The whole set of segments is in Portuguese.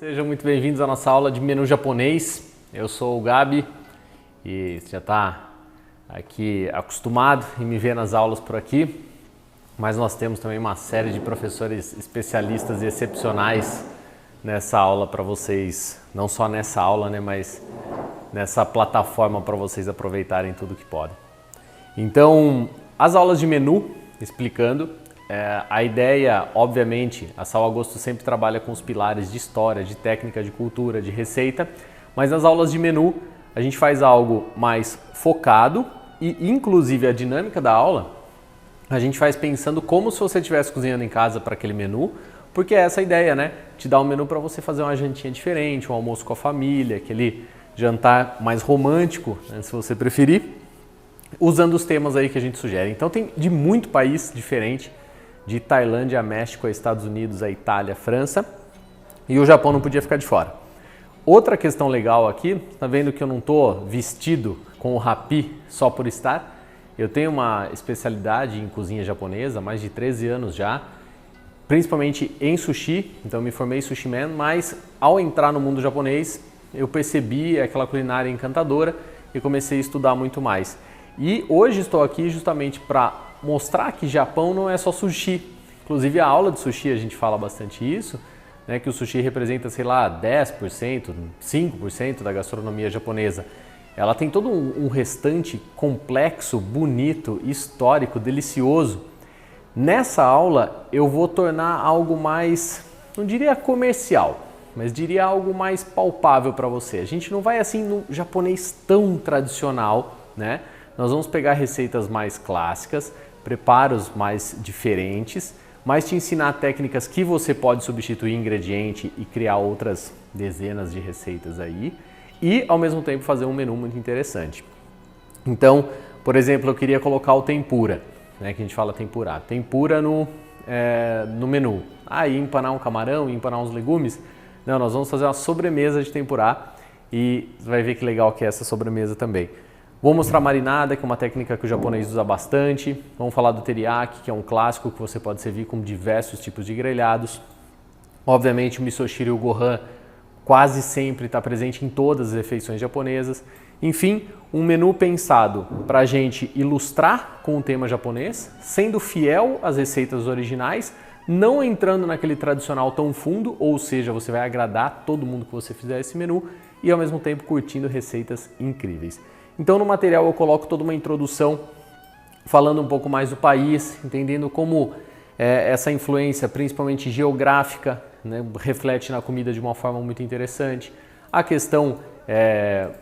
Sejam muito bem-vindos à nossa aula de menu japonês. Eu sou o Gabi e você já está aqui acostumado em me ver nas aulas por aqui, mas nós temos também uma série de professores especialistas e excepcionais nessa aula para vocês, não só nessa aula, né, mas nessa plataforma para vocês aproveitarem tudo que podem. Então, as aulas de menu, explicando, a ideia, obviamente, a Sal Agosto sempre trabalha com os pilares de história, de técnica, de cultura, de receita, mas nas aulas de menu a gente faz algo mais focado e, inclusive, a dinâmica da aula a gente faz pensando como se você estivesse cozinhando em casa para aquele menu, porque é essa a ideia, né? Te dar um menu para você fazer uma jantinha diferente, um almoço com a família, aquele jantar mais romântico, né, se você preferir, usando os temas aí que a gente sugere. Então tem de muito país diferente, de Tailândia a México, a Estados Unidos, a Itália, a França, e o Japão não podia ficar de fora. Outra questão legal aqui, tá vendo que eu não estou vestido com o Happy só por estar? Eu tenho uma especialidade em cozinha japonesa, há mais de 13 anos já, principalmente em sushi, então eu me formei sushi man, mas ao entrar no mundo japonês, eu percebi aquela culinária encantadora e comecei a estudar muito mais. E hoje estou aqui justamente para mostrar que Japão não é só sushi. Inclusive a aula de sushi a gente fala bastante isso, né, que o sushi representa, sei lá, 10%, 5% da gastronomia japonesa. Ela tem todo um restante complexo, bonito, histórico, delicioso. Nessa aula eu vou tornar algo mais, não diria comercial, mas diria algo mais palpável para você. A gente não vai assim no japonês tão tradicional, né? Nós vamos pegar receitas mais clássicas, preparos mais diferentes, mas te ensinar técnicas que você pode substituir ingrediente e criar outras dezenas de receitas aí e ao mesmo tempo fazer um menu muito interessante. Então, por exemplo, eu queria colocar o tempura, né, que a gente fala tempurá. Tempura no menu. Aí empanar um camarão, empanar uns legumes. Não, nós vamos fazer uma sobremesa de tempurá e você vai ver que legal que é essa sobremesa também. Vou mostrar marinada, que é uma técnica que o japonês usa bastante. Vamos falar do teriyaki, que é um clássico que você pode servir com diversos tipos de grelhados. Obviamente o misoshiri e o gohan quase sempre está presente em todas as refeições japonesas. Enfim, um menu pensado para a gente ilustrar com o tema japonês, sendo fiel às receitas originais, não entrando naquele tradicional tão fundo, ou seja, você vai agradar todo mundo que você fizer esse menu e ao mesmo tempo curtindo receitas incríveis. Então no material eu coloco toda uma introdução falando um pouco mais do país, entendendo como essa influência, principalmente geográfica, né, reflete na comida de uma forma muito interessante. A questão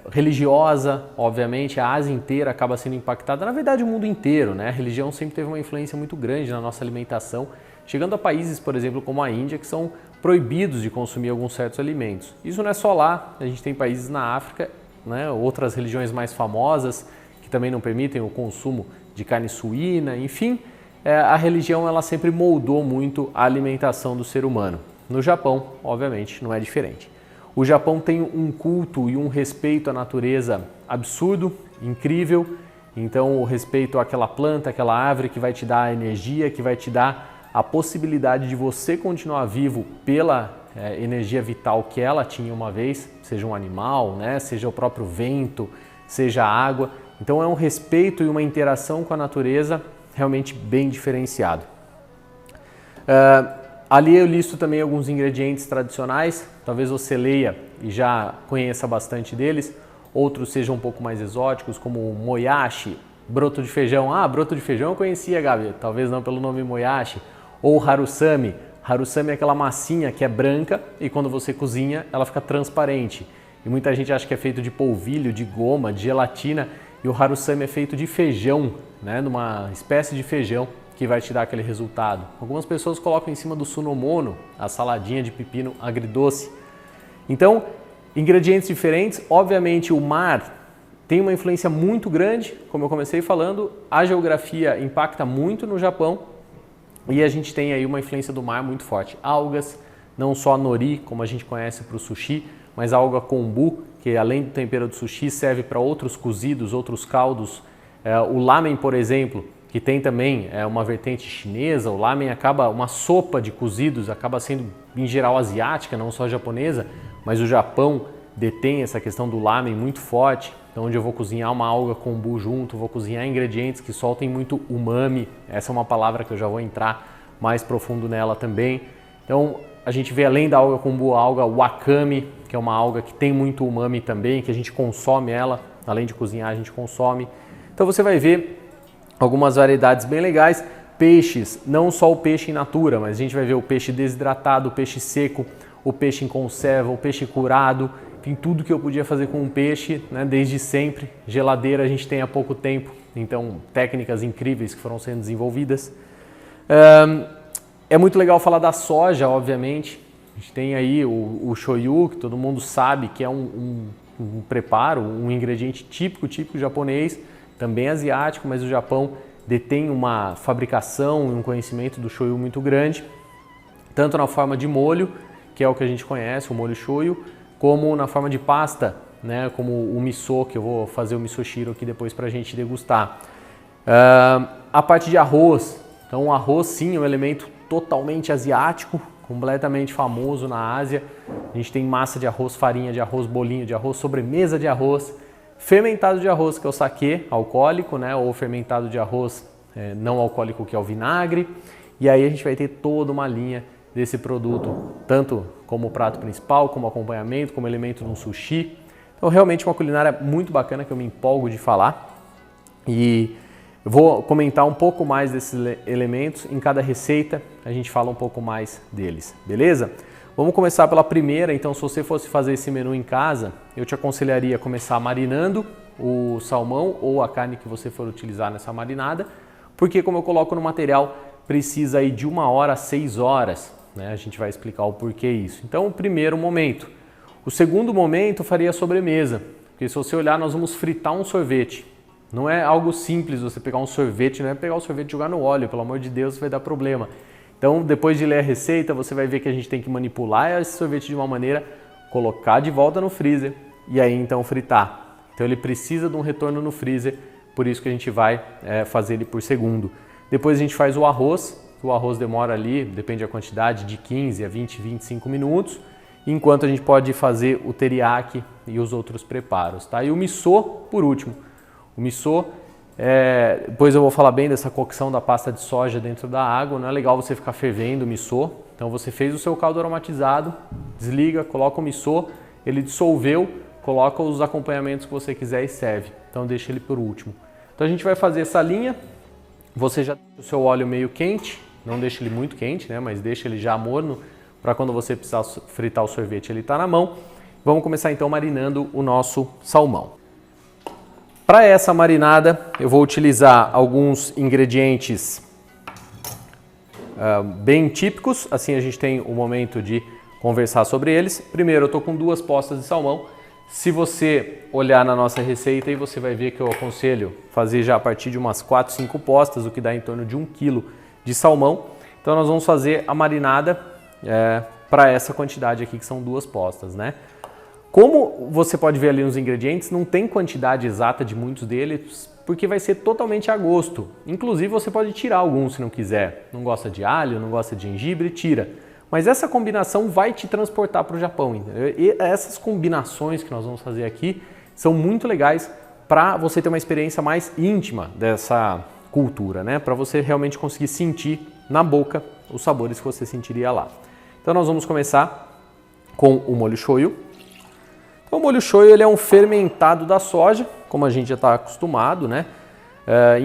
religiosa, obviamente, a Ásia inteira acaba sendo impactada, na verdade o mundo inteiro, né? A religião sempre teve uma influência muito grande na nossa alimentação, chegando a países, por exemplo, como a Índia, que são proibidos de consumir alguns certos alimentos. Isso não é só lá, a gente tem países na África, né, outras religiões mais famosas que também não permitem o consumo de carne suína, enfim, a religião ela sempre moldou muito a alimentação do ser humano. No Japão, obviamente, não é diferente. O Japão tem um culto e um respeito à natureza absurdo, incrível, então o respeito àquela planta, àquela árvore que vai te dar energia, que vai te dar a possibilidade de você continuar vivo pela energia vital que ela tinha uma vez, seja um animal, né, seja o próprio vento, seja a água. Então é um respeito e uma interação com a natureza realmente bem diferenciado. Ali eu listo também alguns ingredientes tradicionais, talvez você leia e já conheça bastante deles, outros sejam um pouco mais exóticos, como o moyashi, broto de feijão. Ah, broto de feijão eu conhecia, Gabi, talvez não pelo nome moyashi, ou harusami. Harusami é aquela massinha que é branca e quando você cozinha ela fica transparente. E muita gente acha que é feito de polvilho, de goma, de gelatina e o harusami é feito de feijão, né, numa espécie de feijão que vai te dar aquele resultado. Algumas pessoas colocam em cima do sunomono, a saladinha de pepino agridoce. Então, ingredientes diferentes. Obviamente o mar tem uma influência muito grande, como eu comecei falando, a geografia impacta muito no Japão. E a gente tem aí uma influência do mar muito forte. Algas, não só nori, como a gente conhece para o sushi, mas a alga kombu, que além do tempero do sushi serve para outros cozidos, outros caldos. O lamen, por exemplo, que tem também uma vertente chinesa. O lamen acaba, uma sopa de cozidos, acaba sendo em geral asiática, não só japonesa, mas o Japão detém essa questão do lamen muito forte. Então, onde eu vou cozinhar uma alga kombu junto, vou cozinhar ingredientes que soltem muito umami. Essa é uma palavra que eu já vou entrar mais profundo nela também. Então, a gente vê além da alga kombu, a alga wakame, que é uma alga que tem muito umami também, que a gente consome ela, além de cozinhar, a gente consome. Então, você vai ver algumas variedades bem legais. Peixes, não só o peixe in natura, mas a gente vai ver o peixe desidratado, o peixe seco, o peixe em conserva, o peixe curado. Tem tudo que eu podia fazer com um peixe, né, desde sempre. Geladeira a gente tem há pouco tempo, então técnicas incríveis que foram sendo desenvolvidas. É muito legal falar da soja, obviamente. A gente tem aí o shoyu, que todo mundo sabe que é um preparo, um ingrediente típico japonês, também asiático, mas o Japão detém uma fabricação e um conhecimento do shoyu muito grande, tanto na forma de molho, que é o que a gente conhece, o molho shoyu, como na forma de pasta, né, como o miso, que eu vou fazer o misoshiro aqui depois para a gente degustar. A parte de arroz, então o arroz sim é um elemento totalmente asiático, completamente famoso na Ásia. A gente tem massa de arroz, farinha de arroz, bolinho de arroz, sobremesa de arroz, fermentado de arroz, que é o saquê alcoólico, né, ou fermentado de arroz não alcoólico, que é o vinagre. E aí a gente vai ter toda uma linha desse produto, tanto como prato principal, como acompanhamento, como elemento de um sushi. Então realmente uma culinária muito bacana que eu me empolgo de falar. E eu vou comentar um pouco mais desses elementos em cada receita, a gente fala um pouco mais deles, beleza? Vamos começar pela primeira. Então, se você fosse fazer esse menu em casa, eu te aconselharia a começar marinando o salmão ou a carne que você for utilizar nessa marinada, porque como eu coloco no material, precisa aí de 1 hora a 6 horas, né? A gente vai explicar o porquê isso. Então, o primeiro momento. O segundo momento eu faria a sobremesa, porque se você olhar, nós vamos fritar um sorvete. Não é algo simples você pegar um sorvete, não é pegar o sorvete e jogar no óleo, pelo amor de Deus, vai dar problema. Então, depois de ler a receita, você vai ver que a gente tem que manipular esse sorvete de uma maneira, colocar de volta no freezer e aí então fritar. Então, ele precisa de um retorno no freezer, por isso que a gente vai fazer ele por segundo. Depois a gente faz o arroz demora ali, depende da quantidade, de 15 a 20, 25 minutos, enquanto a gente pode fazer o teriyaki e os outros preparos, tá? E o miso, por último. O miso, depois eu vou falar bem dessa cocção da pasta de soja dentro da água. Não é legal você ficar fervendo o miso. Então você fez o seu caldo aromatizado, desliga, coloca o miso, ele dissolveu, coloca os acompanhamentos que você quiser e serve. Então deixa ele por último. Então a gente vai fazer essa linha. Você já deixa o seu óleo meio quente, não deixa ele muito quente, né? Mas deixa ele já morno para quando você precisar fritar o sorvete ele está na mão. Vamos começar então marinando o nosso salmão. Para essa marinada, eu vou utilizar alguns ingredientes bem típicos, assim a gente tem o momento de conversar sobre eles. Primeiro, eu estou com 2 postas de salmão. Se você olhar na nossa receita, aí você vai ver que eu aconselho fazer já a partir de umas 4, 5 postas, o que dá em torno de 1 kg de salmão. Então nós vamos fazer a marinada para essa quantidade aqui, que são 2 postas, né? Como você pode ver ali nos ingredientes, não tem quantidade exata de muitos deles, porque vai ser totalmente a gosto. Inclusive você pode tirar alguns se não quiser. Não gosta de alho, não gosta de gengibre, tira. Mas essa combinação vai te transportar para o Japão, entendeu? E essas combinações que nós vamos fazer aqui são muito legais para você ter uma experiência mais íntima dessa cultura, né? Para você realmente conseguir sentir na boca os sabores que você sentiria lá. Então nós vamos começar com o molho shoyu. O molho shoyu ele é um fermentado da soja, como a gente já está acostumado, né?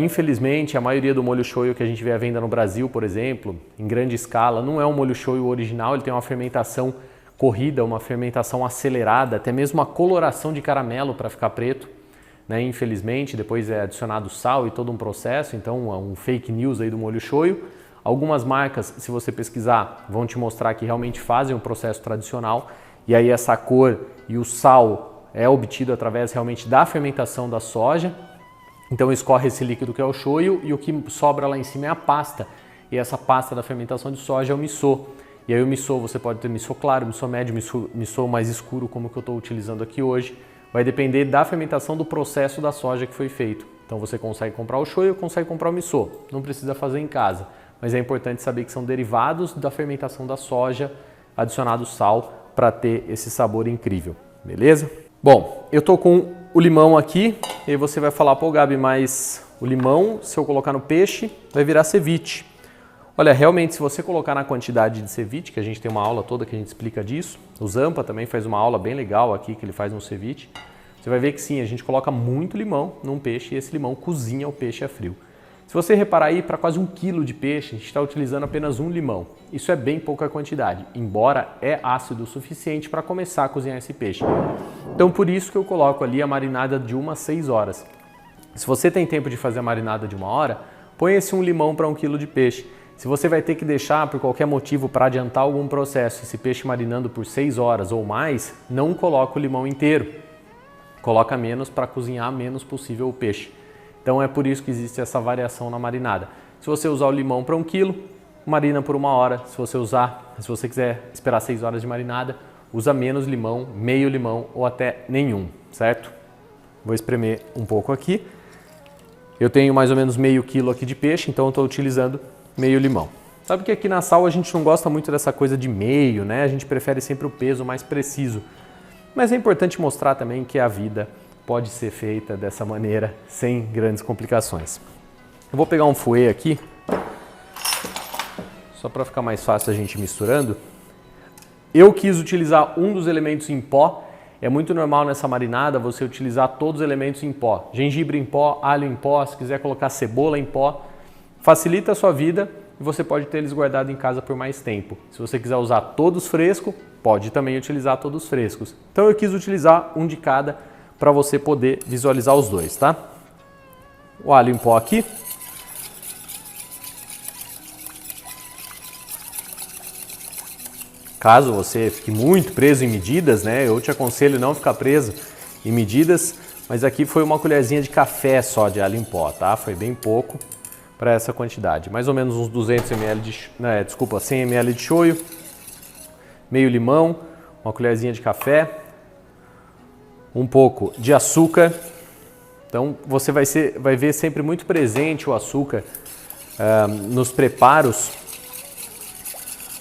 Infelizmente, a maioria do molho shoyu que a gente vê à venda no Brasil, por exemplo, em grande escala, não é um molho shoyu original, ele tem uma fermentação corrida, uma fermentação acelerada, até mesmo uma coloração de caramelo para ficar preto, né? Infelizmente, depois é adicionado sal e todo um processo, então é um fake news aí do molho shoyu. Algumas marcas, se você pesquisar, vão te mostrar que realmente fazem um processo tradicional, e aí essa cor e o sal é obtido através realmente da fermentação da soja. Então escorre esse líquido que é o shoyu e o que sobra lá em cima é a pasta. E essa pasta da fermentação de soja é o miso. E aí o miso você pode ter miso claro, miso médio, miso mais escuro, como que eu estou utilizando aqui hoje. Vai depender da fermentação do processo da soja que foi feito. Então você consegue comprar o shoyu, consegue comprar o miso. Não precisa fazer em casa, mas é importante saber que são derivados da fermentação da soja, adicionado sal para ter esse sabor incrível, beleza? Bom, eu tô com o limão aqui, e aí você vai falar, pô Gabi, mas o limão, se eu colocar no peixe, vai virar ceviche. Olha, realmente, se você colocar na quantidade de ceviche, que a gente tem uma aula toda que a gente explica disso, o Zampa também faz uma aula bem legal aqui, que ele faz no ceviche, você vai ver que sim, a gente coloca muito limão num peixe e esse limão cozinha o peixe a frio. Se você reparar aí, para quase 1 quilo de peixe, a gente está utilizando apenas 1 limão. Isso é bem pouca quantidade, embora é ácido o suficiente para começar a cozinhar esse peixe. Então, por isso que eu coloco ali a marinada de 1 a 6 horas. Se você tem tempo de fazer a marinada de 1 hora, põe esse 1 limão para 1 quilo de peixe. Se você vai ter que deixar, por qualquer motivo, para adiantar algum processo, esse peixe marinando por 6 horas ou mais, não coloca o limão inteiro. Coloca menos para cozinhar menos possível o peixe. Então é por isso que existe essa variação na marinada. Se você usar o limão para 1 quilo, marina por 1 hora. Se você quiser esperar 6 horas de marinada, usa menos limão, meio limão ou até nenhum, certo? Vou espremer um pouco aqui. Eu tenho mais ou menos meio quilo aqui de peixe, então eu estou utilizando meio limão. Sabe que aqui na sal a gente não gosta muito dessa coisa de meio, né? A gente prefere sempre o peso mais preciso. Mas é importante mostrar também que a vida pode ser feita dessa maneira, sem grandes complicações. Eu vou pegar um fouet aqui, só para ficar mais fácil a gente misturando. Eu quis utilizar um dos elementos em pó. É muito normal nessa marinada você utilizar todos os elementos em pó. Gengibre em pó, alho em pó, se quiser colocar cebola em pó. Facilita a sua vida e você pode ter eles guardados em casa por mais tempo. Se você quiser usar todos frescos, pode também utilizar todos frescos. Então eu quis utilizar um de cada para você poder visualizar os dois, tá? O alho em pó aqui. Caso você fique muito preso em medidas, né? Eu te aconselho não ficar preso em medidas, mas aqui foi uma colherzinha de café só de alho em pó, tá? Foi bem pouco para essa quantidade. Mais ou menos uns 200 ml de, 100 ml de shoyu, meio limão, uma colherzinha de café, um pouco de açúcar. Então você vai ver sempre muito presente o açúcar nos preparos,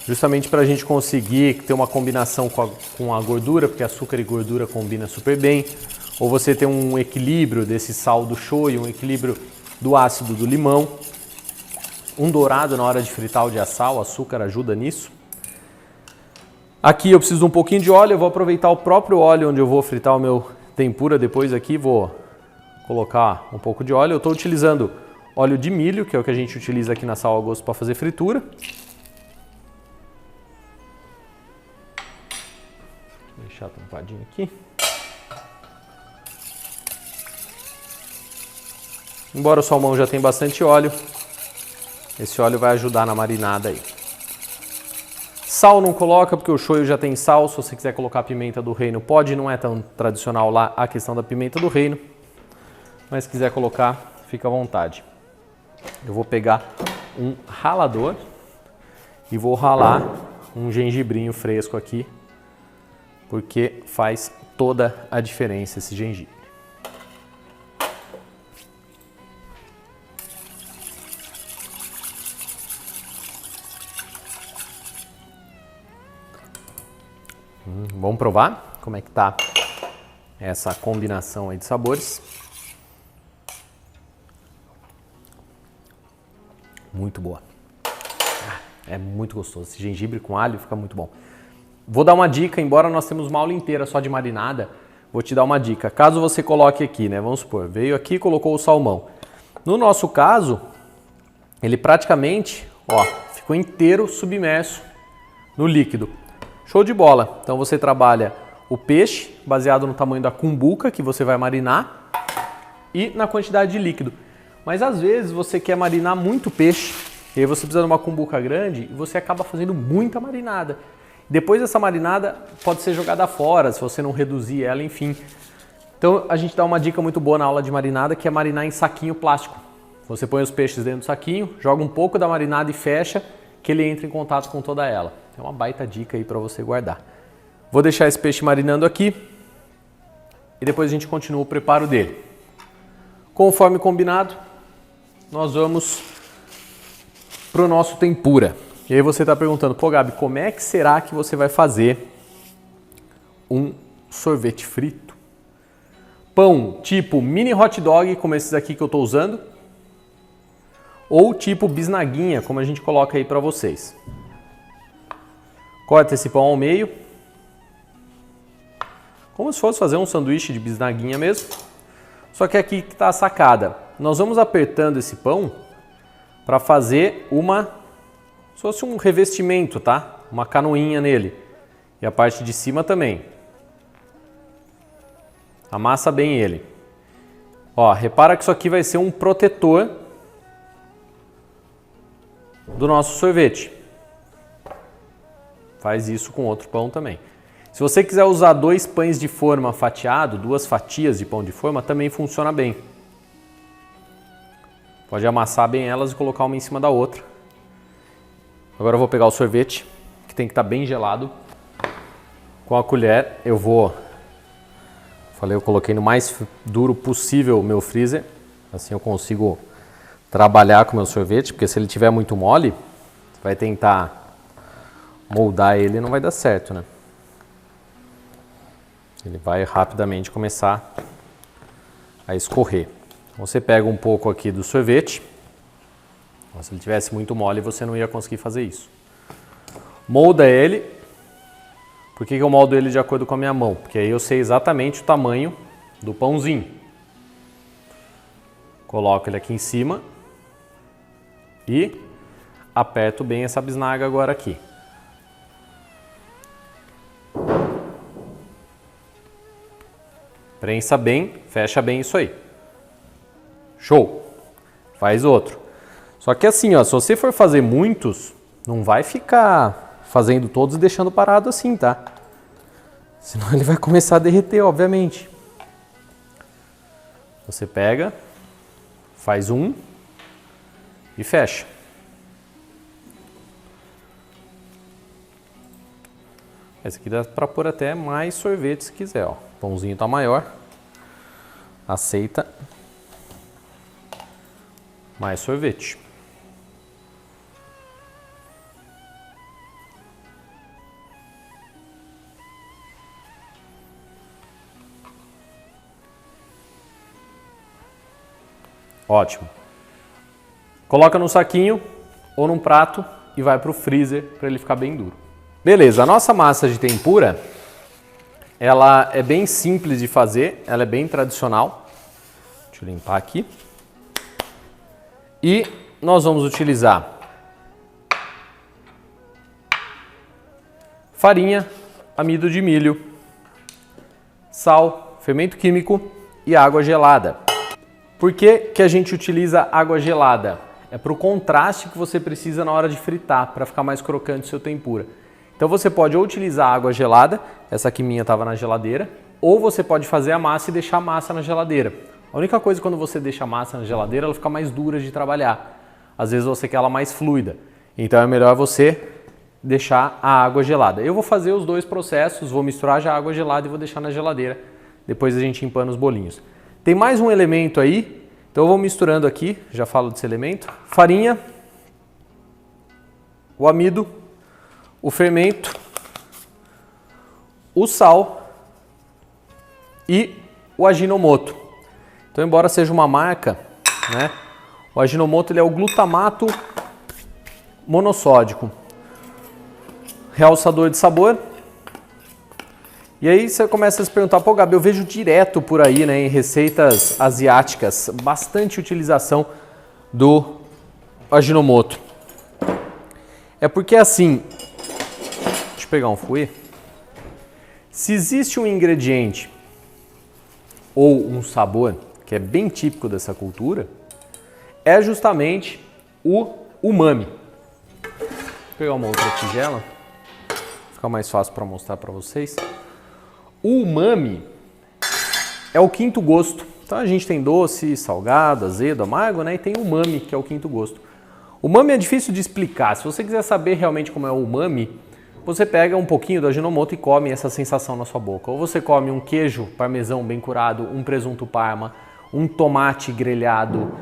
justamente para a gente conseguir ter uma combinação com a gordura, porque açúcar e gordura combinam super bem, ou você ter um equilíbrio desse sal do shoyu, um equilíbrio do ácido do limão, um dourado na hora de fritar ou de assar, o açúcar ajuda nisso. Aqui eu preciso de um pouquinho de óleo, eu vou aproveitar o próprio óleo onde eu vou fritar o meu tempura, depois aqui vou colocar um pouco de óleo. Eu estou utilizando óleo de milho, que é o que a gente utiliza aqui na Sal ao Gosto para fazer fritura. Vou deixar tampadinho aqui. Embora o salmão já tenha bastante óleo, esse óleo vai ajudar na marinada aí. Sal não coloca, porque o shoyu já tem sal. Se você quiser colocar pimenta do reino, pode. Não é tão tradicional lá a questão da pimenta do reino. Mas se quiser colocar, fica à vontade. Eu vou pegar um ralador e vou ralar um gengibrinho fresco aqui, porque faz toda a diferença esse gengibre. Vamos provar como é que tá essa combinação aí de sabores. Muito boa. É muito gostoso. Esse gengibre com alho fica muito bom. Vou dar uma dica, embora nós temos uma aula inteira só de marinada, vou te dar uma dica. Caso você coloque aqui, né? Vamos supor, veio aqui e colocou o salmão. No nosso caso, ele praticamente, ó, ficou inteiro submerso no líquido. Show de bola. Então você trabalha o peixe baseado no tamanho da cumbuca que você vai marinar e na quantidade de líquido. Mas às vezes você quer marinar muito peixe e aí você precisa de uma cumbuca grande e você acaba fazendo muita marinada. Depois dessa marinada pode ser jogada fora se você não reduzir ela, enfim. Então a gente dá uma dica muito boa na aula de marinada, que é marinar em saquinho plástico. Você põe os peixes dentro do saquinho, joga um pouco da marinada e fecha, que ele entra em contato com toda ela. É uma baita dica aí para você guardar. Vou deixar esse peixe marinando aqui e depois a gente continua o preparo dele. Conforme combinado, nós vamos para o nosso tempura. E aí você está perguntando, pô Gabi, como é que será que você vai fazer um sorvete frito? Pão tipo mini hot dog, como esses aqui que eu estou usando, ou tipo bisnaguinha, como a gente coloca aí para vocês. Corta esse pão ao meio, como se fosse fazer um sanduíche de bisnaguinha mesmo. Só que aqui que está a sacada. Nós vamos apertando esse pão para fazer se fosse um revestimento, tá? Uma canoinha nele. E a parte de cima também. Amassa bem ele. Ó, repara que isso aqui vai ser um protetor do nosso sorvete. Faz isso com outro pão também. Se você quiser usar 2 pães de forma fatiado, 2 fatias de pão de forma, também funciona bem. Pode amassar bem elas e colocar uma em cima da outra. Agora eu vou pegar o sorvete, que tem que estar bem gelado. Com a colher eu coloquei no mais duro possível o meu freezer. Assim eu consigo trabalhar com o meu sorvete, porque se ele tiver muito mole, você vai tentar moldar ele e não vai dar certo, né? Ele vai rapidamente começar a escorrer. Você pega um pouco aqui do sorvete. Se ele tivesse muito mole, você não ia conseguir fazer isso. Molda ele. Por que eu moldo ele de acordo com a minha mão? Porque aí eu sei exatamente o tamanho do pãozinho. Coloco ele aqui em cima e aperto bem essa bisnaga agora aqui. Prensa bem, fecha bem isso aí. Show! Faz outro. Só que assim, ó, se você for fazer muitos, não vai ficar fazendo todos e deixando parado assim, tá? Senão ele vai começar a derreter, obviamente. Você pega, faz um e fecha. Esse aqui dá para pôr até mais sorvete se quiser, ó. O pãozinho tá maior. Aceita mais sorvete. Ótimo. Coloca num saquinho ou num prato e vai para o freezer para ele ficar bem duro. Beleza, a nossa massa de tempura, ela é bem simples de fazer, ela é bem tradicional. Deixa eu limpar aqui. E nós vamos utilizar farinha, amido de milho, sal, fermento químico e água gelada. Por que a gente utiliza água gelada? É para o contraste que você precisa na hora de fritar, para ficar mais crocante o seu tempura. Então você pode ou utilizar água gelada, essa aqui minha estava na geladeira, ou você pode fazer a massa e deixar a massa na geladeira. A única coisa quando você deixa a massa na geladeira, ela fica mais dura de trabalhar. Às vezes você quer ela mais fluida. Então é melhor você deixar a água gelada. Eu vou fazer os 2 processos, vou misturar já a água gelada e vou deixar na geladeira. Depois a gente empana os bolinhos. Tem mais um elemento aí, então eu vou misturando aqui, já falo desse elemento. Farinha, o amido, o fermento, o sal e o Ajinomoto. Então, embora seja uma marca, né, o Ajinomoto ele é o glutamato monossódico, realçador de sabor. E aí você começa a se perguntar, pô Gabi, eu vejo direto por aí, né, em receitas asiáticas, bastante utilização do Ajinomoto. É porque assim, deixa eu pegar um fouet, se existe um ingrediente ou um sabor que é bem típico dessa cultura, é justamente o umami. Vou pegar uma outra tigela, fica mais fácil para mostrar para vocês. O umami é o quinto gosto. Então a gente tem doce, salgado, azedo, amargo, né? E tem o umami, que é o quinto gosto. O umami é difícil de explicar. Se você quiser saber realmente como é o umami, você pega um pouquinho do Ajinomoto e come essa sensação na sua boca. Ou você come um queijo parmesão bem curado, um presunto parma, um tomate grelhado.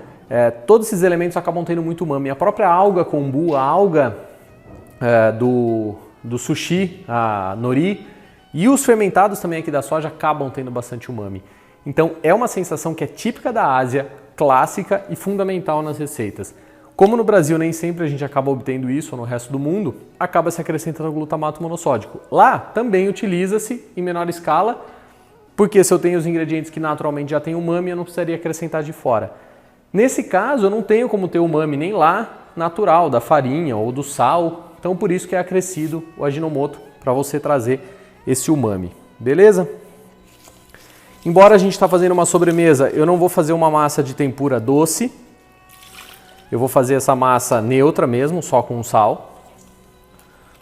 Todos esses elementos acabam tendo muito umami. A própria alga kombu, a alga do sushi, a nori, e os fermentados também aqui da soja acabam tendo bastante umami. Então é uma sensação que é típica da Ásia, clássica e fundamental nas receitas. Como no Brasil nem sempre a gente acaba obtendo isso, ou no resto do mundo, acaba se acrescentando glutamato monossódico. Lá também utiliza-se em menor escala, porque se eu tenho os ingredientes que naturalmente já têm umami, eu não precisaria acrescentar de fora. Nesse caso, eu não tenho como ter umami nem lá natural, da farinha ou do sal, então por isso que é acrescido o Ajinomoto, para você trazer esse umami, beleza? Embora a gente está fazendo uma sobremesa, eu não vou fazer uma massa de tempura doce, eu vou fazer essa massa neutra mesmo, só com sal,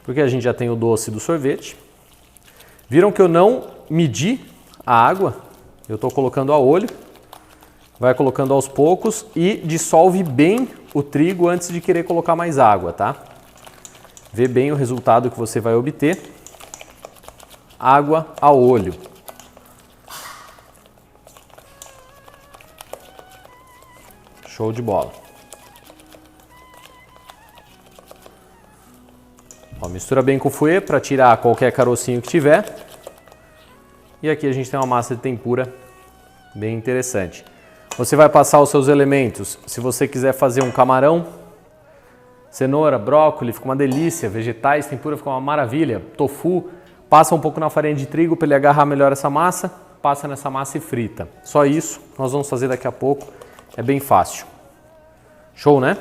porque a gente já tem o doce do sorvete. Viram que eu não medi a água, eu estou colocando a olho, vai colocando aos poucos e dissolve bem o trigo antes de querer colocar mais água, tá? Vê bem o resultado que você vai obter. Água a olho. Show de bola. Ó, mistura bem com o fouet para tirar qualquer carocinho que tiver. E aqui a gente tem uma massa de tempura bem interessante. Você vai passar os seus elementos. Se você quiser fazer um camarão, cenoura, brócolis, fica uma delícia. Vegetais, tempura, fica uma maravilha. Tofu, passa um pouco na farinha de trigo para ele agarrar melhor essa massa. Passa nessa massa e frita. Só isso, nós vamos fazer daqui a pouco. É bem fácil. Show, né?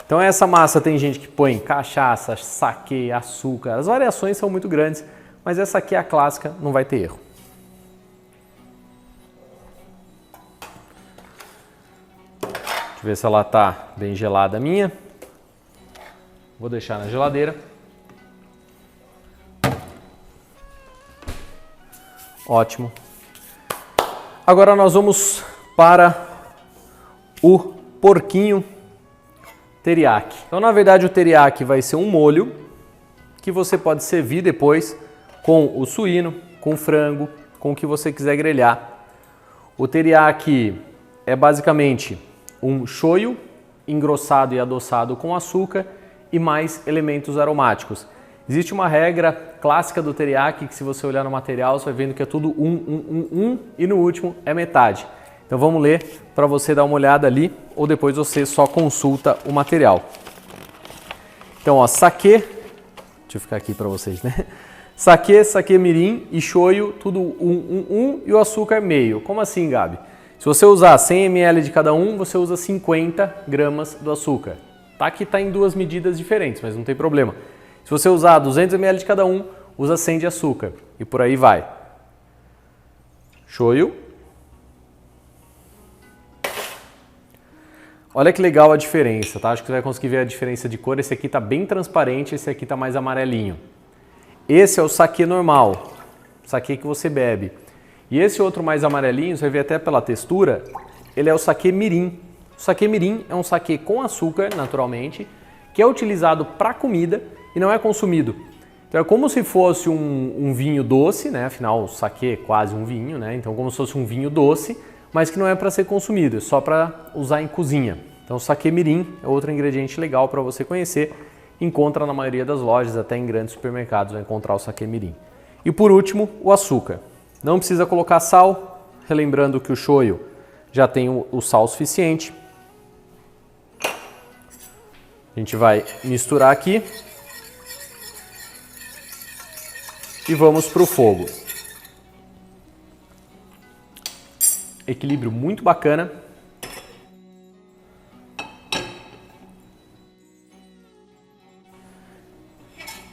Então essa massa tem gente que põe cachaça, saquê, açúcar. As variações são muito grandes, mas essa aqui é a clássica, não vai ter erro. Deixa eu ver se ela tá bem gelada a minha. Vou deixar na geladeira. Ótimo. Agora nós vamos para o porquinho teriyaki. Então, na verdade, o teriyaki vai ser um molho que você pode servir depois com o suíno, com o frango, com o que você quiser grelhar. O teriyaki é basicamente um shoyu engrossado e adoçado com açúcar e mais elementos aromáticos. Existe uma regra clássica do teriyaki que, se você olhar no material, você vai vendo que é tudo e no último é metade. Então vamos ler para você dar uma olhada ali, ou depois você só consulta o material. Então, ó, saquê, deixa eu ficar aqui para vocês, né? Saquê mirim e shoyu, tudo e o açúcar meio. Como assim, Gabi? Se você usar 100 ml de cada um, você usa 50 gramas do açúcar. Tá que tá em duas medidas diferentes, mas não tem problema. Se você usar 200 ml de cada um, usa 100 de açúcar e por aí vai. Shoyu. Olha que legal a diferença, tá? Acho que você vai conseguir ver a diferença de cor. Esse aqui tá bem transparente, esse aqui tá mais amarelinho. Esse é o saquê normal, saquê que você bebe. E esse outro mais amarelinho, você vai ver até pela textura, ele é o saquê mirim. O saquê mirim é um saquê com açúcar, naturalmente, que é utilizado para comida e não é consumido. Então é como se fosse um vinho doce, né? Afinal, o saquê é quase um vinho, né? Então como se fosse um vinho doce, mas que não é para ser consumido, é só para usar em cozinha. Então o saquê mirim é outro ingrediente legal para você conhecer. Encontra na maioria das lojas, até em grandes supermercados vai encontrar o saquê mirim. E por último, o açúcar. Não precisa colocar sal, relembrando que o shoyu já tem o sal suficiente. A gente vai misturar aqui e vamos para o fogo. Equilíbrio muito bacana.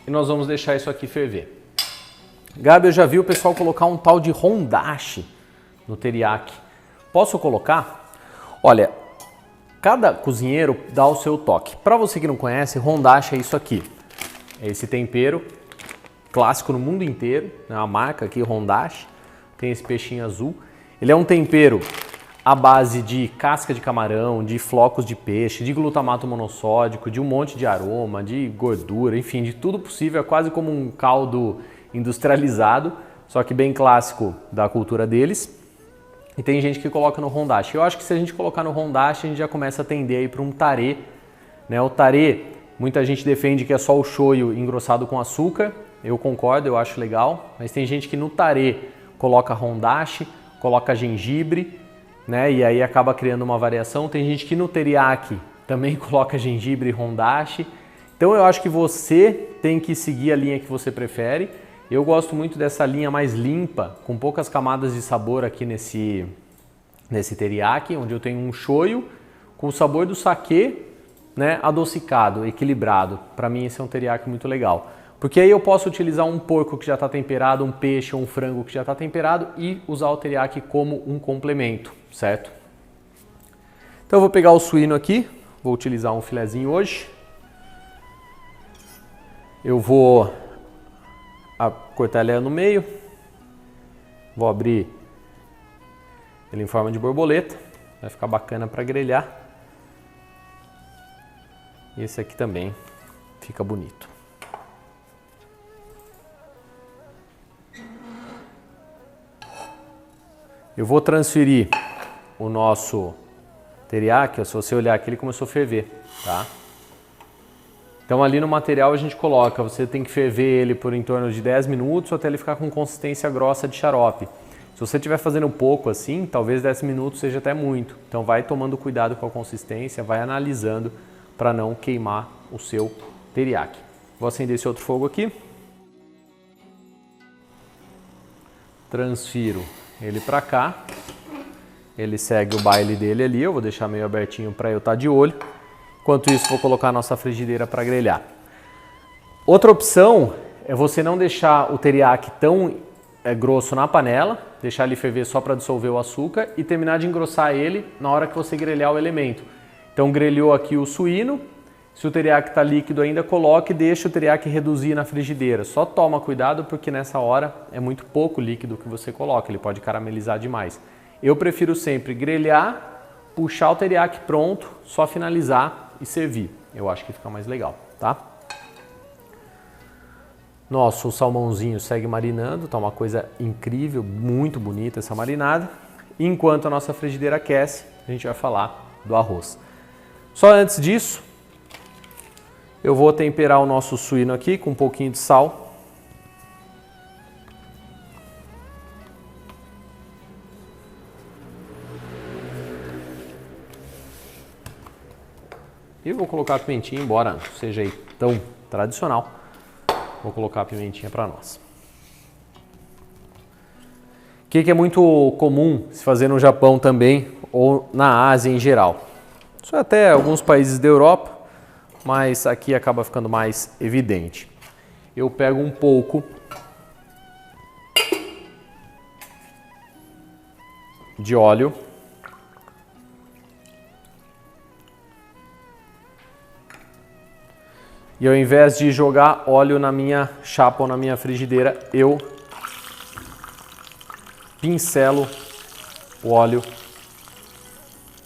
E nós vamos deixar isso aqui ferver. Gabi, eu já vi o pessoal colocar um tal de hondashi no teriyaki. Posso colocar? Olha, cada cozinheiro dá o seu toque. Para você que não conhece, hondashi é isso aqui. É esse tempero clássico no mundo inteiro, né? A marca aqui, hondashi, tem esse peixinho azul. Ele é um tempero à base de casca de camarão, de flocos de peixe, de glutamato monossódico, de um monte de aroma, de gordura, enfim, de tudo possível. É quase como um caldo industrializado, só que bem clássico da cultura deles. e tem gente que coloca no hondashi. Eu acho que se a gente colocar no hondashi, a gente já começa a tender aí para um tarê, né? O tarê, muita gente defende que é só o shoyu engrossado com açúcar. Eu concordo, eu acho legal, mas tem gente que no tarê coloca hondashi, coloca gengibre, né? E aí acaba criando uma variação. Tem gente que no teriyaki também coloca gengibre e hondashi. Então eu acho que você tem que seguir a linha que você prefere. Eu gosto muito dessa linha mais limpa, com poucas camadas de sabor aqui nesse teriyaki, onde eu tenho um shoyu com o sabor do saquê, né, adocicado, equilibrado. Para mim esse é um teriyaki muito legal. Porque aí eu posso utilizar um porco que já está temperado, um peixe ou um frango que já está temperado e usar o teriyaki como um complemento, certo? Então eu vou pegar o suíno aqui, vou utilizar um filezinho hoje. Eu vou cortar ele no meio, vou abrir ele em forma de borboleta, vai ficar bacana para grelhar. E esse aqui também fica bonito. Eu vou transferir o nosso teriyaki, se você olhar aqui ele começou a ferver, tá? Então ali no material a gente coloca, você tem que ferver ele por em torno de 10 minutos até ele ficar com consistência grossa de xarope. Se você estiver fazendo pouco assim, talvez 10 minutos seja até muito. Então vai tomando cuidado com a consistência, vai analisando para não queimar o seu teriyaki. Vou acender esse outro fogo aqui. Transfiro ele para cá. Ele segue o baile dele ali, eu vou deixar meio abertinho para eu estar de olho. Enquanto isso, vou colocar a nossa frigideira para grelhar. Outra opção é você não deixar o teriyaki tão grosso na panela, deixar ele ferver só para dissolver o açúcar e terminar de engrossar ele na hora que você grelhar o elemento. Então grelhou aqui o suíno, se o teriyaki está líquido ainda, coloque e deixe o teriyaki reduzir na frigideira. Só toma cuidado porque nessa hora é muito pouco líquido que você coloca, ele pode caramelizar demais. Eu prefiro sempre grelhar, puxar o teriyaki pronto, só finalizar e servir. Eu acho que fica mais legal, tá? Nosso salmãozinho segue marinando, tá uma coisa incrível, muito bonita essa marinada. Enquanto a nossa frigideira aquece, a gente vai falar do arroz. Só antes disso, eu vou temperar o nosso suíno aqui com um pouquinho de sal. E vou colocar a pimentinha, embora não seja aí tão tradicional, vou colocar a pimentinha para nós. O que é muito comum se fazer no Japão também, ou na Ásia em geral? Isso é até alguns países da Europa, mas aqui acaba ficando mais evidente. Eu pego um pouco de óleo. E ao invés de jogar óleo na minha chapa ou na minha frigideira, eu pincelo o óleo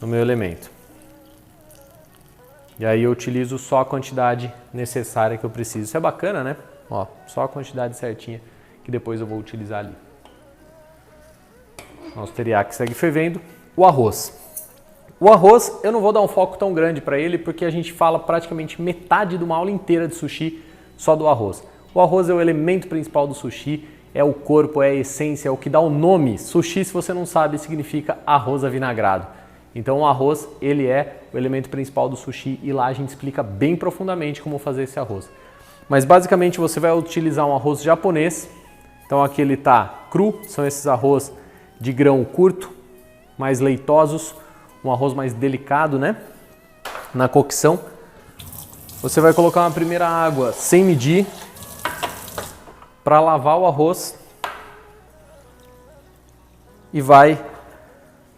no meu elemento. E aí eu utilizo só a quantidade necessária que eu preciso. Isso é bacana, né? Ó, só a quantidade certinha que depois eu vou utilizar ali. Nosso teriyaki segue fervendo. O arroz. O arroz, eu não vou dar um foco tão grande para ele, porque a gente fala praticamente metade de uma aula inteira de sushi só do arroz. O arroz é o elemento principal do sushi, é o corpo, é a essência, é o que dá o nome. Sushi, se você não sabe, significa arroz avinagrado. Então o arroz, ele é o elemento principal do sushi e lá a gente explica bem profundamente como fazer esse arroz. Mas basicamente você vai utilizar um arroz japonês. Então aqui ele está cru, são esses arroz de grão curto, mais leitosos. Um arroz mais delicado, né? Na cocção. Você vai colocar uma primeira água sem medir para lavar o arroz e vai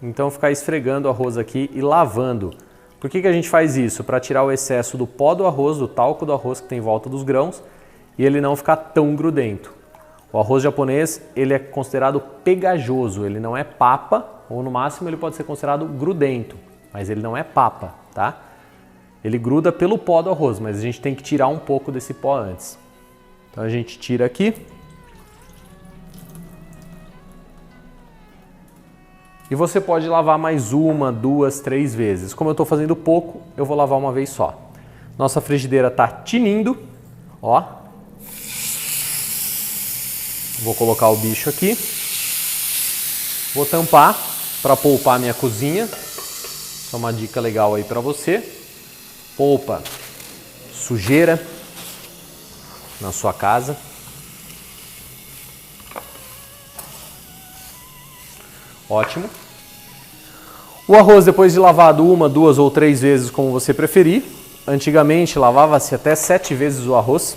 então ficar esfregando o arroz aqui e lavando. Por que a gente faz isso? Para tirar o excesso do pó do arroz, do talco do arroz que tem em volta dos grãos e ele não ficar tão grudento. O arroz japonês, ele é considerado pegajoso, ele não é papa, ou no máximo ele pode ser considerado grudento, mas ele não é papa, tá? Ele gruda pelo pó do arroz, mas a gente tem que tirar um pouco desse pó antes. Então a gente tira aqui. E você pode lavar mais uma, duas, 3 vezes. Como eu estou fazendo pouco, eu vou lavar uma vez só. Nossa frigideira está tinindo, ó. Vou colocar o bicho aqui. Vou tampar para poupar minha cozinha. Essa é uma dica legal aí para você. Poupa sujeira na sua casa. Ótimo. O arroz, depois de lavado uma, 2 ou 3 vezes, como você preferir. Antigamente lavava-se até 7 vezes o arroz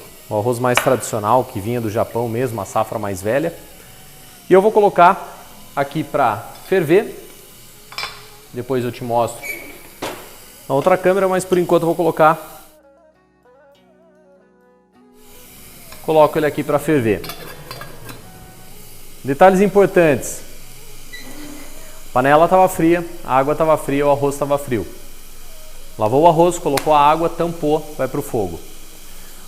mais tradicional, que vinha do Japão mesmo, a safra mais velha. E eu vou colocar aqui para ferver. Depois eu te mostro na outra câmera, mas por enquanto eu vou colocar. Coloco ele aqui para ferver. Detalhes importantes. A panela estava fria, a água estava fria, o arroz estava frio. Lavou o arroz, colocou a água, tampou, vai para o fogo.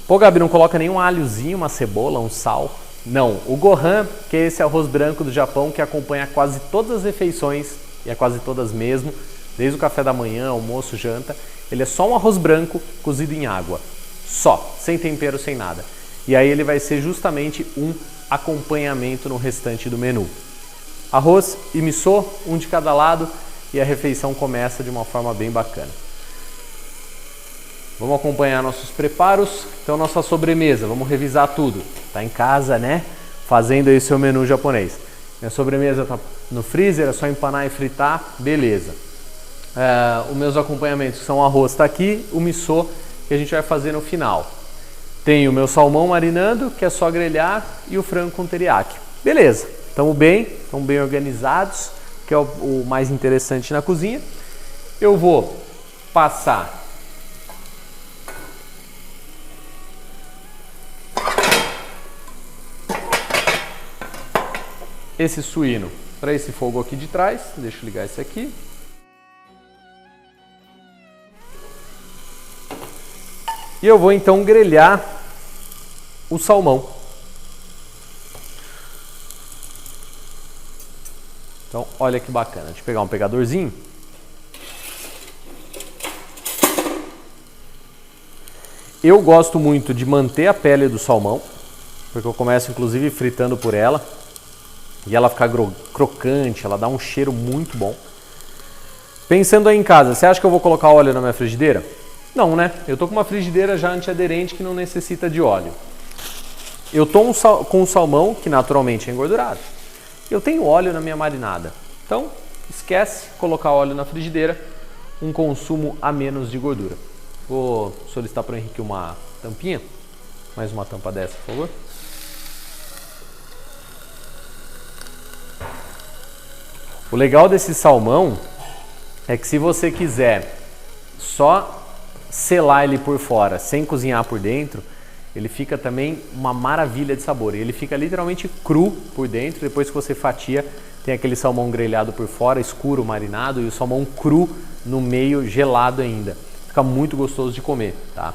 Pô, Gabi, não coloca nenhum alhozinho, uma cebola, um sal? Não, o Gohan, que é esse arroz branco do Japão que acompanha quase todas as refeições, e é quase todas mesmo, desde o café da manhã, almoço, janta, ele é só um arroz branco cozido em água. Só, sem tempero, sem nada. E aí ele vai ser justamente um acompanhamento no restante do menu. Arroz e miso, um de cada lado, e a refeição começa de uma forma bem bacana. Vamos acompanhar nossos preparos. Então, nossa sobremesa, vamos revisar tudo. Tá em casa, né? Fazendo aí seu menu japonês. Minha sobremesa tá no freezer, é só empanar e fritar, beleza. Os meus acompanhamentos são o arroz tá aqui, o miso que a gente vai fazer no final. Tem o meu salmão marinando, que é só grelhar, e o frango com teriyaki. Beleza, estamos bem organizados, que é o mais interessante na cozinha. Eu vou passar esse suíno para esse fogo aqui de trás. Deixa eu ligar esse aqui. E eu vou então grelhar o salmão. Então, olha que bacana. Deixa eu pegar um pegadorzinho. Eu gosto muito de manter a pele do salmão, porque eu começo inclusive fritando por ela. E ela fica crocante, ela dá um cheiro muito bom. Pensando aí em casa, você acha que eu vou colocar óleo na minha frigideira? Não, né? Eu tô com uma frigideira já antiaderente que não necessita de óleo. Eu tô com um salmão que naturalmente é engordurado. Eu tenho óleo na minha marinada. Então, esquece colocar óleo na frigideira, um consumo a menos de gordura. Vou solicitar para o Henrique uma tampinha. Mais uma tampa dessa, por favor. O legal desse salmão é que se você quiser só selar ele por fora, sem cozinhar por dentro, ele fica também uma maravilha de sabor. Ele fica literalmente cru por dentro, depois que você fatia, tem aquele salmão grelhado por fora, escuro, marinado, e o salmão cru no meio, gelado ainda. Fica muito gostoso de comer, tá?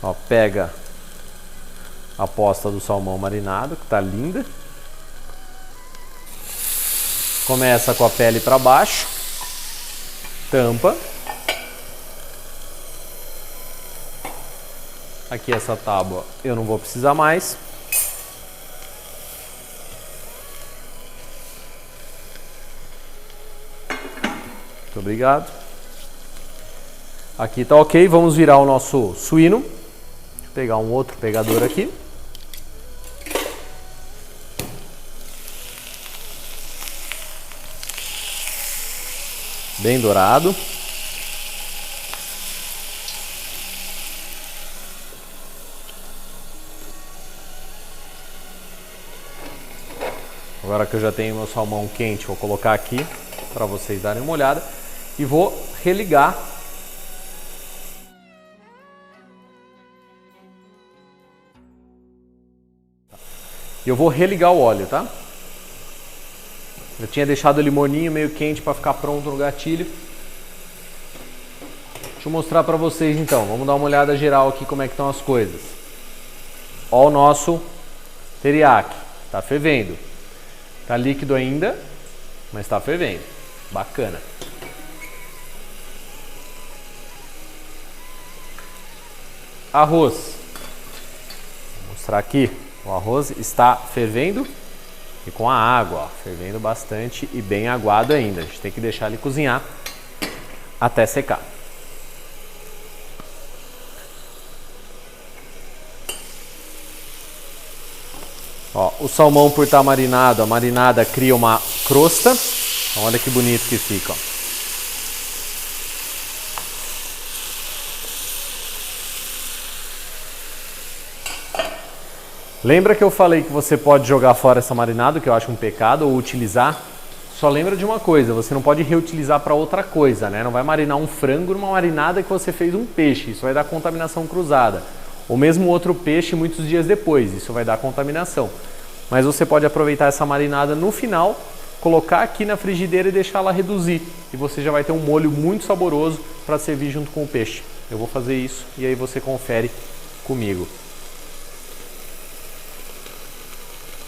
Ó, pega a posta do salmão marinado, que tá linda. Começa com a pele para baixo, tampa. Aqui essa tábua eu não vou precisar mais. Muito obrigado. Aqui tá ok, vamos virar o nosso suíno. Deixa eu pegar um outro pegador aqui. Bem dourado. Agora que eu já tenho meu salmão quente, vou colocar aqui para vocês darem uma olhada e vou religar. Eu vou religar o óleo, tá? Eu tinha deixado ele morninho, meio quente para ficar pronto no gatilho. Deixa eu mostrar para vocês então. Vamos dar uma olhada geral aqui como é que estão as coisas. Ó o nosso teriyaki. Tá fervendo. Tá líquido ainda, mas está fervendo. Bacana. Arroz. Vou mostrar aqui. O arroz está fervendo e com a água, ó, fervendo bastante e bem aguado ainda. A gente tem que deixar ele cozinhar até secar. Ó, o salmão, por estar marinado, a marinada cria uma crosta. Então, olha que bonito que fica, ó. Lembra que eu falei que você pode jogar fora essa marinada, que eu acho um pecado, ou utilizar? Só lembra de uma coisa, você não pode reutilizar para outra coisa, né? Não vai marinar um frango numa marinada que você fez um peixe, isso vai dar contaminação cruzada. Ou mesmo outro peixe muitos dias depois, isso vai dar contaminação. Mas você pode aproveitar essa marinada no final, colocar aqui na frigideira e deixar ela reduzir. E você já vai ter um molho muito saboroso para servir junto com o peixe. Eu vou fazer isso e aí você confere comigo.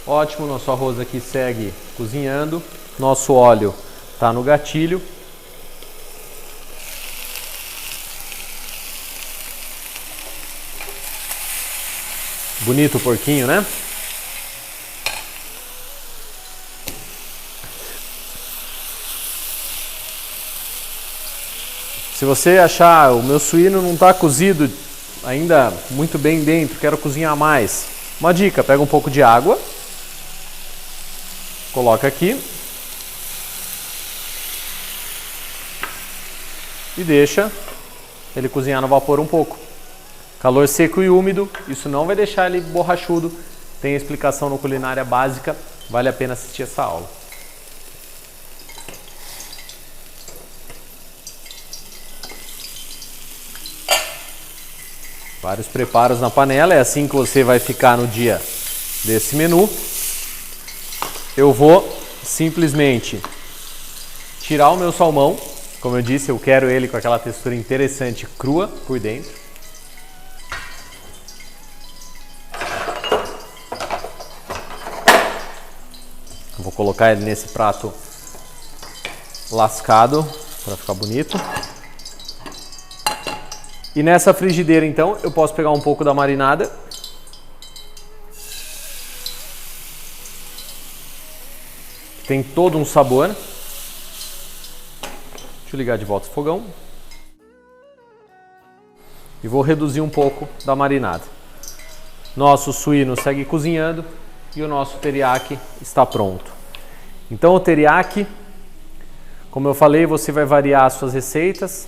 Ótimo, nosso arroz aqui segue cozinhando. Nosso óleo está no gatilho. Bonito o porquinho, né? Se você achar o meu suíno não está cozido ainda muito bem dentro, quero cozinhar mais, uma dica, pega um pouco de água, coloca aqui e deixa ele cozinhar no vapor um pouco. Calor seco e úmido, isso não vai deixar ele borrachudo. Tem explicação no Culinária Básica, vale a pena assistir essa aula. Vários preparos na panela, é assim que você vai ficar no dia desse menu. Eu vou simplesmente tirar o meu salmão. Como eu disse, eu quero ele com aquela textura interessante, crua por dentro. Eu vou colocar ele nesse prato lascado para ficar bonito. E nessa frigideira, então, eu posso pegar um pouco da marinada. Tem todo um sabor. Deixa eu ligar de volta o fogão. E vou reduzir um pouco da marinada. Nosso suíno segue cozinhando e o nosso teriyaki está pronto. Então o teriyaki, como eu falei, você vai variar as suas receitas.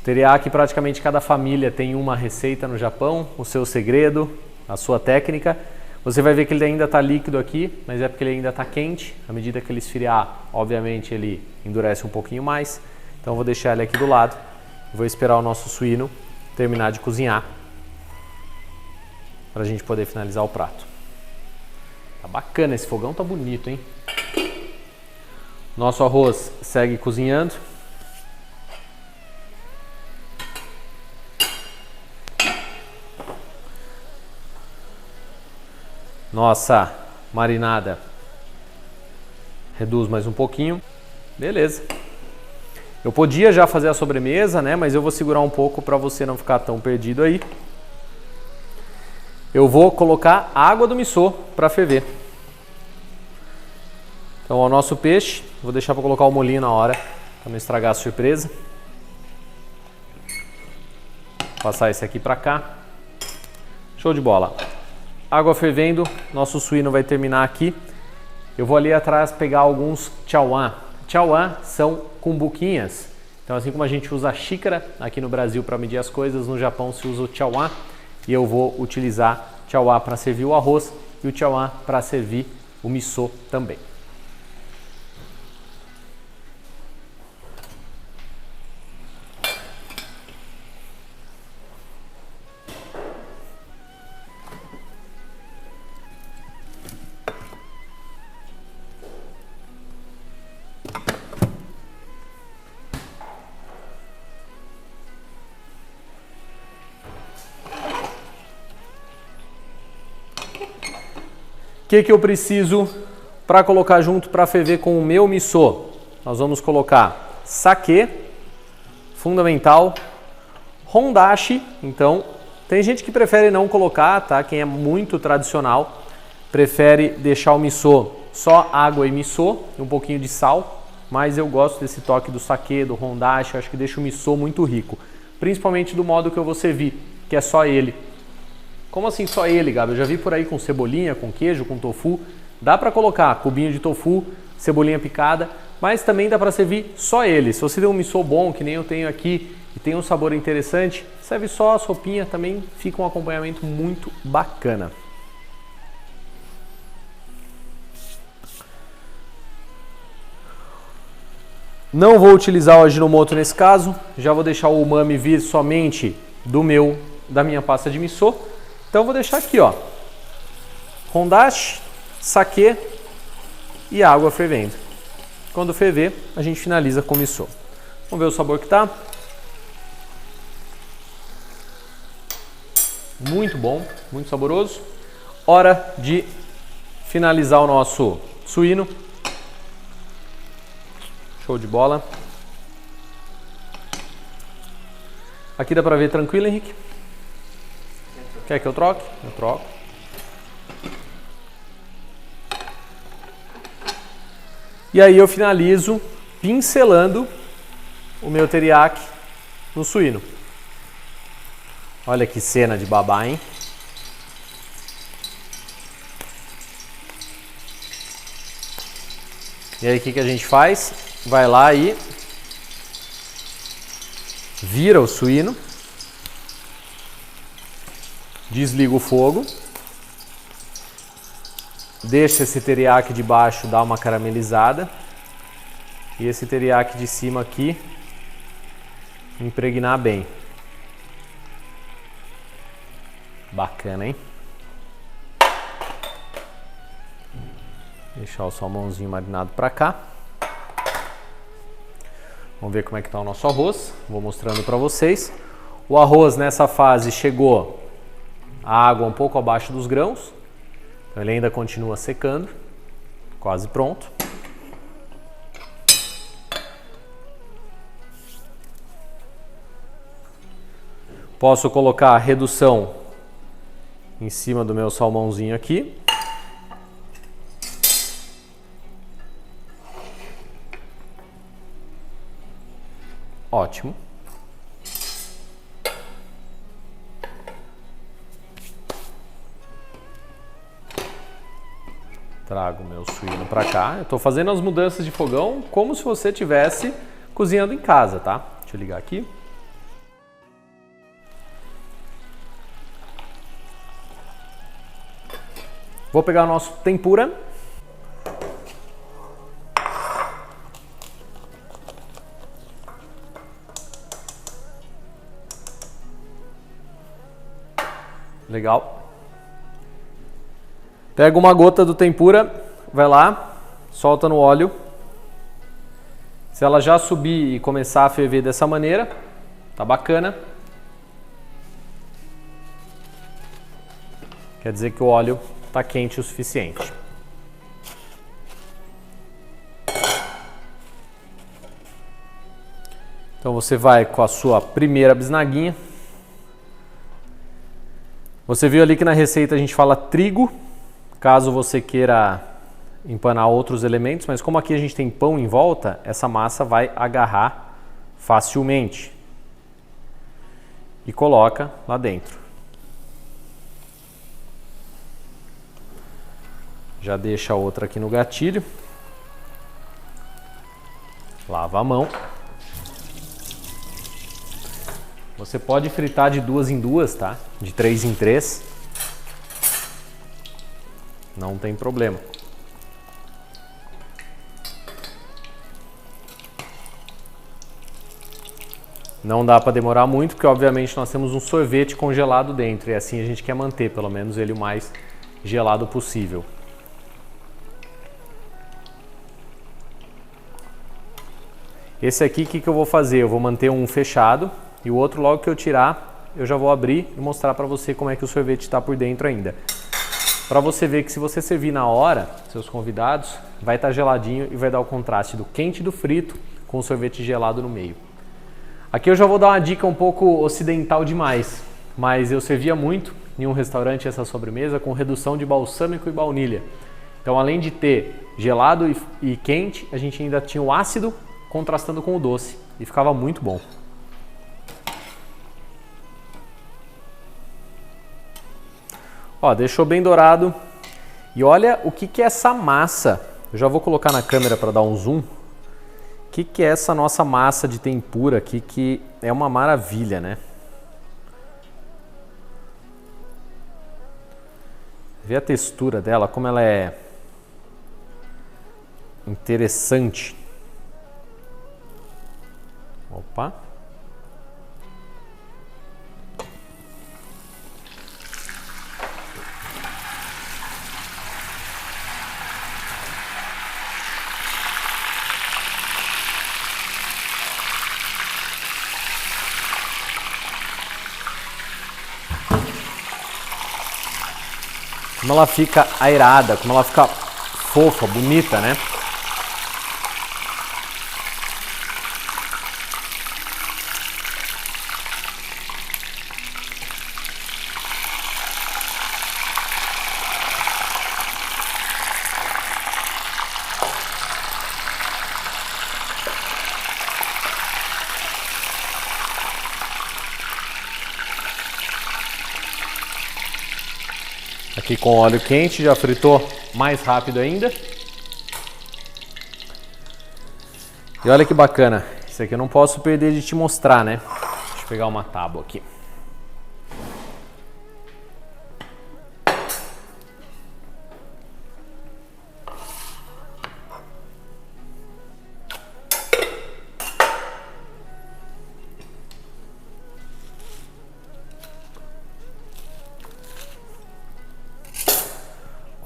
Teriyaki, praticamente cada família tem uma receita no Japão, o seu segredo, a sua técnica. Você vai ver que ele ainda está líquido aqui, mas é porque ele ainda está quente. À medida que ele esfriar, obviamente ele endurece um pouquinho mais. Então eu vou deixar ele aqui do lado. Vou esperar o nosso suíno terminar de cozinhar para a gente poder finalizar o prato. Tá bacana, esse fogão tá bonito, hein? Nosso arroz segue cozinhando. Nossa marinada reduz mais um pouquinho. Beleza. Eu podia já fazer a sobremesa, né? Mas eu vou segurar um pouco para você não ficar tão perdido aí. Eu vou colocar água do miso para ferver. Então, o nosso peixe, vou deixar para colocar o molhinho na hora, para não estragar a surpresa. Vou passar esse aqui para cá. Show de bola. Água fervendo, nosso suíno vai terminar aqui. Eu vou ali atrás pegar alguns chawan. Chawan são cumbuquinhas. Então, assim como a gente usa a xícara aqui no Brasil para medir as coisas, no Japão se usa o chawan. E eu vou utilizar chawan para servir o arroz e o chawan para servir o miso também. O que eu preciso para colocar junto para ferver com o meu miso, nós vamos colocar saquê, fundamental, hondashi. Então, tem gente que prefere não colocar, tá? Quem é muito tradicional prefere deixar o miso só água e miso e um pouquinho de sal, mas eu gosto desse toque do saquê, do hondashi, acho que deixa o miso muito rico, principalmente do modo que eu vou servir, que é só ele. Como assim só ele, Gabi? Eu já vi por aí com cebolinha, com queijo, com tofu. Dá para colocar cubinho de tofu, cebolinha picada, mas também dá para servir só ele. Se você tem um miso bom, que nem eu tenho aqui, e tem um sabor interessante, serve só a sopinha, também fica um acompanhamento muito bacana. Não vou utilizar o Ajinomoto nesse caso, já vou deixar o umami vir somente da minha pasta de miso. Então eu vou deixar aqui, ó, hondashi, saquê e água fervendo. Quando ferver, a gente finaliza com miso. Vamos ver o sabor que tá. Muito bom, muito saboroso. Hora de finalizar o nosso suíno. Show de bola. Aqui dá pra ver tranquilo, Henrique? Quer que eu troque? Eu troco. E aí eu finalizo pincelando o meu teriyaki no suíno. Olha que cena de babá, hein? E aí o que a gente faz? Vai lá e vira o suíno. Desliga o fogo, deixa esse teriyaki de baixo dar uma caramelizada e esse teriyaki de cima aqui impregnar bem. Bacana, hein? Deixar o salmãozinho marinado para cá. Vamos ver como é que tá o nosso arroz. Vou mostrando para vocês. O arroz nessa fase chegou a água um pouco abaixo dos grãos, então ele ainda continua secando, quase pronto. Posso colocar a redução em cima do meu salmãozinho aqui. Ótimo. Trago o meu suíno para cá. Eu estou fazendo as mudanças de fogão como se você estivesse cozinhando em casa, tá? Deixa eu ligar aqui. Vou pegar o nosso tempura. Legal. Pega uma gota do tempura, vai lá, solta no óleo. Se ela já subir e começar a ferver dessa maneira, tá bacana. Quer dizer que o óleo tá quente o suficiente. Então você vai com a sua primeira bisnaguinha. Você viu ali que na receita a gente fala trigo, caso você queira empanar outros elementos, mas como aqui a gente tem pão em volta, essa massa vai agarrar facilmente. E coloca lá dentro. Já deixa a outra aqui no gatilho. Lava a mão. Você pode fritar de 2 em 2, tá? De 3 em 3. Não tem problema. Não dá para demorar muito, porque obviamente nós temos um sorvete congelado dentro e assim a gente quer manter pelo menos ele o mais gelado possível. Esse aqui, o que eu vou fazer? Eu vou manter um fechado e o outro, logo que eu tirar, eu já vou abrir e mostrar para você como é que o sorvete está por dentro ainda. para você ver que se você servir na hora, seus convidados, vai estar geladinho e vai dar o contraste do quente e do frito com o sorvete gelado no meio. Aqui eu já vou dar uma dica um pouco ocidental demais, mas eu servia muito em um restaurante essa sobremesa com redução de balsâmico e baunilha. Então, além de ter gelado e quente, a gente ainda tinha o ácido contrastando com o doce e ficava muito bom. Ó, deixou bem dourado. E olha o que é essa massa. Eu já vou colocar na câmera para dar um zoom. O que é essa nossa massa de tempura aqui, que é uma maravilha, né? Vê a textura dela, como ela é interessante. Opa. Como ela fica airada, como ela fica fofa, bonita, né? Aqui com óleo quente, já fritou mais rápido ainda. E olha que bacana, isso aqui eu não posso perder de te mostrar, né? Deixa eu pegar uma tábua aqui.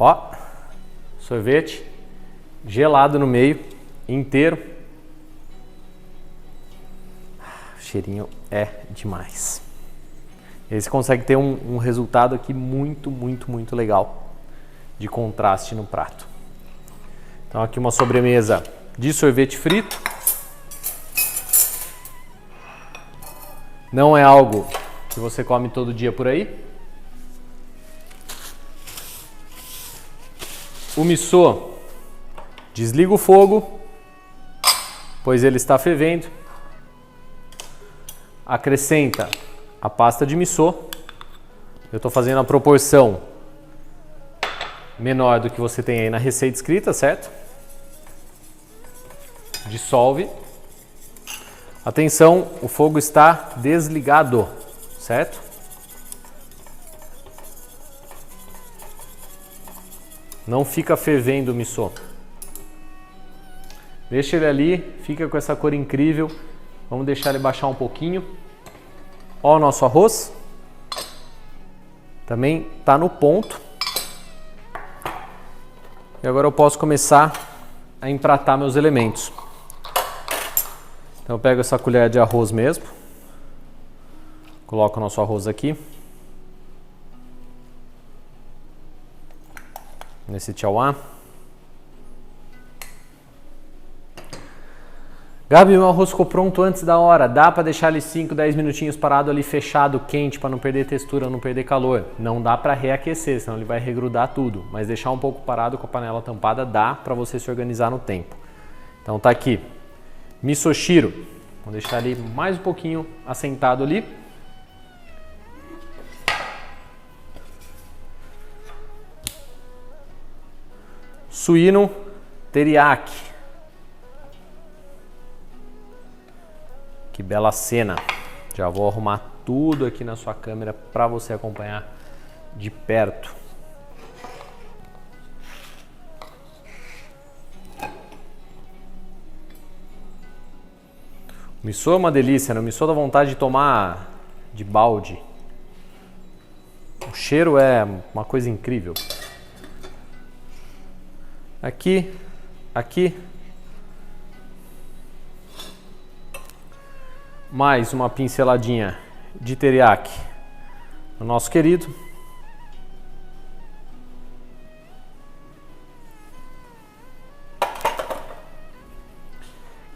Ó, sorvete gelado no meio, inteiro. O cheirinho é demais. E aí você consegue ter um resultado aqui muito legal de contraste no prato. Então aqui uma sobremesa de sorvete frito. Não é algo que você come todo dia por aí. O missô, desliga o fogo, pois ele está fervendo. Acrescenta a pasta de missô. Eu estou fazendo a proporção menor do que você tem aí na receita escrita, certo? Dissolve. Atenção, o fogo está desligado, certo? Não fica fervendo o missô. Deixa ele ali, fica com essa cor incrível. Vamos deixar ele baixar um pouquinho. Ó o nosso arroz. Também está no ponto. E agora eu posso começar a empratar meus elementos. Então eu pego essa colher de arroz mesmo. Coloco o nosso arroz aqui. Nesse tchauá. Gabi, meu arroz ficou pronto antes da hora. Dá para deixar ele 5, 10 minutinhos parado ali fechado, quente, para não perder textura, não perder calor. Não dá para reaquecer, senão ele vai regrudar tudo. Mas deixar um pouco parado com a panela tampada dá para você se organizar no tempo. Então tá aqui. Misoshiro. Vou deixar ele mais um pouquinho assentado ali. Suíno teriyaki. Que bela cena. Já vou arrumar tudo aqui na sua câmera para você acompanhar de perto. O missô é uma delícia, né? O missô dá vontade de tomar de balde. O cheiro é uma coisa incrível. Aqui, aqui. Mais uma pinceladinha de teriyaki no nosso querido.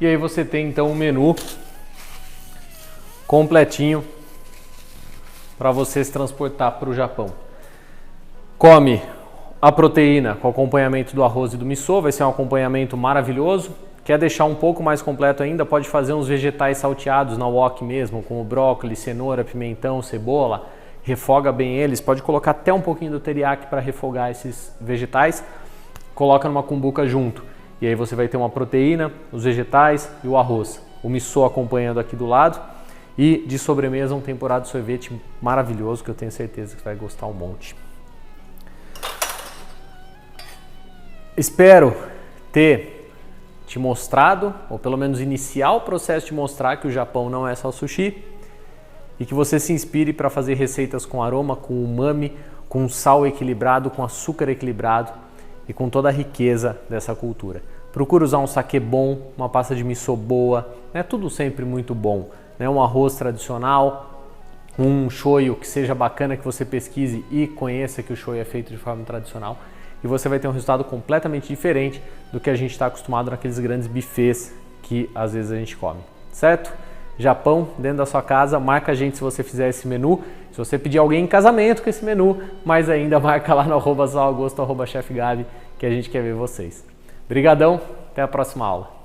E aí você tem então um menu completinho para você se transportar para o Japão. Come a proteína com acompanhamento do arroz e do miso, vai ser um acompanhamento maravilhoso. Quer deixar um pouco mais completo ainda, pode fazer uns vegetais salteados na wok mesmo, como brócolis, cenoura, pimentão, cebola. Refoga bem eles, pode colocar até um pouquinho do teriyaki para refogar esses vegetais. Coloca numa cumbuca junto. E aí você vai ter uma proteína, os vegetais e o arroz. O miso acompanhando aqui do lado. E de sobremesa um temporada de sorvete maravilhoso que eu tenho certeza que vai gostar um monte. Espero ter te mostrado, ou pelo menos iniciar o processo de mostrar que o Japão não é só sushi e que você se inspire para fazer receitas com aroma, com umami, com sal equilibrado, com açúcar equilibrado e com toda a riqueza dessa cultura. Procura usar um saquê bom, uma pasta de miso boa, né? Tudo sempre muito bom, né? Um arroz tradicional, um shoyu que seja bacana, que você pesquise e conheça que o shoyu é feito de forma tradicional. E você vai ter um resultado completamente diferente do que a gente está acostumado naqueles grandes buffets que às vezes a gente come, certo? Japão, dentro da sua casa, marca a gente se você fizer esse menu, se você pedir alguém em casamento com esse menu, mas ainda marca lá no @salagosto, @chefgabi, que a gente quer ver vocês. Brigadão, até a próxima aula.